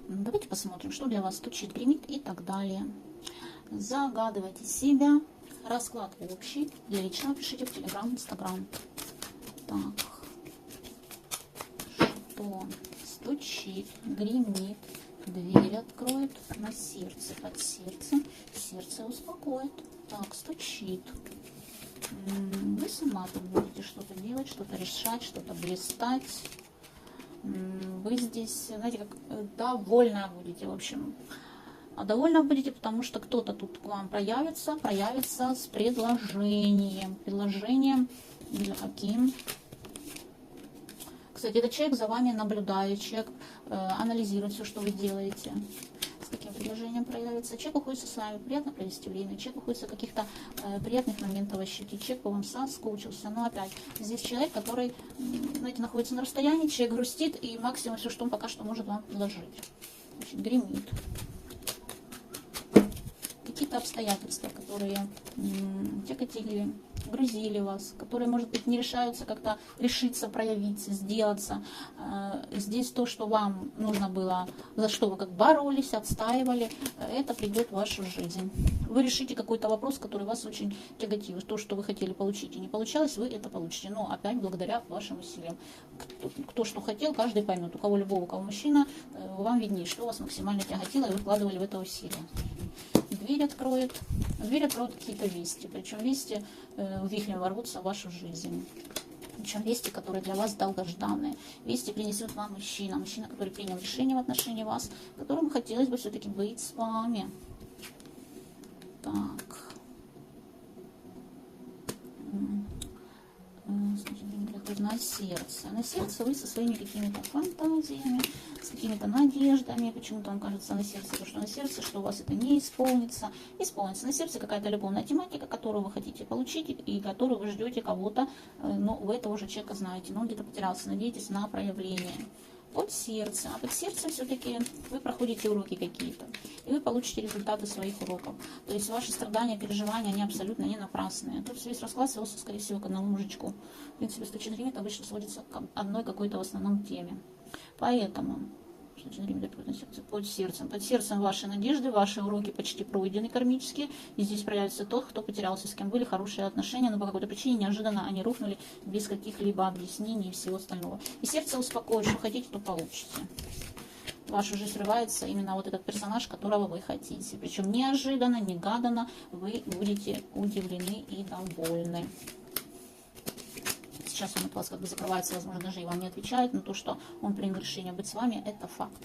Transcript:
Давайте посмотрим, что для вас стучит, гремит и так далее. Загадывайте себя. Расклад общий. Для личного пишите в Telegram, Instagram. Так. Что стучит, гремит, дверь откроет на сердце, под сердце. Сердце успокоит. Так, стучит. Вы сама тут будете что-то делать, что-то решать, что-то блистать. Вы здесь, знаете, как довольна будете, в общем. А довольна будете, потому что кто-то тут к вам проявится с предложением. Предложением для каким? Кстати, этот человек за вами наблюдает, человек анализирует все, что вы делаете. С каким предложением проявится? Человеку хочется с вами приятно провести время, человеку хочется каких-то приятных моментов ощутить, человек по вам соскучился. Но опять, здесь человек, который, знаете, находится на расстоянии, человек грустит, и максимум все, что он пока что может вам предложить. Значит, гремит. Какие-то обстоятельства, которые тяготили, грузили вас, которые, может быть, не решаются как-то решиться, проявиться, сделаться. Здесь то, что вам нужно было, за что вы как боролись, отстаивали, это придет в вашу жизнь. Вы решите какой-то вопрос, который вас очень тяготил. То, что вы хотели получить и не получалось, вы это получите. Но опять благодаря вашим усилиям. Кто что хотел, каждый поймет. У кого любовь, у кого мужчина, вам виднее, что вас максимально тяготило, и вы вкладывали в это усилия. Дверь откроет какие-то вести, причем вести вихрем ворвутся в вашу жизнь. Причем вести, которые для вас долгожданные. Вести принесет вам мужчина, который принял решение в отношении вас, которому хотелось бы все-таки быть с вами. Так. На сердце. На сердце вы со своими какими-то фантазиями, с какими-то надеждами. Почему-то вам кажется на сердце, то, что на сердце, что у вас это не исполнится. Исполнится на сердце какая-то любовная тематика, которую вы хотите получить и которую вы ждете кого-то, но вы этого уже человека знаете, но он где-то потерялся, надеетесь на проявление. Под сердце. А под сердцем все-таки вы проходите уроки какие-то. И вы получите результаты своих уроков. То есть ваши страдания, переживания, они абсолютно не напрасные. Тут весь расклад свелся, скорее всего, к одному мужичку. В принципе, стучный гремит обычно сводится к одной какой-то в основном теме. Поэтому стучный гремит на сердце. Под сердцем ваши надежды, ваши уроки почти пройдены кармические. И здесь проявится тот, кто потерялся, с кем были хорошие отношения, но по какой-то причине неожиданно они рухнули без каких-либо объяснений и всего остального. И сердце успокоит, что хотите, то получите. В вашу жизнь срывается именно вот этот персонаж, которого вы хотите. Причем неожиданно, негаданно вы будете удивлены и довольны. Сейчас он от вас как бы закрывается, возможно, даже и вам не отвечает, но то, что он принял решение быть с вами, это факт.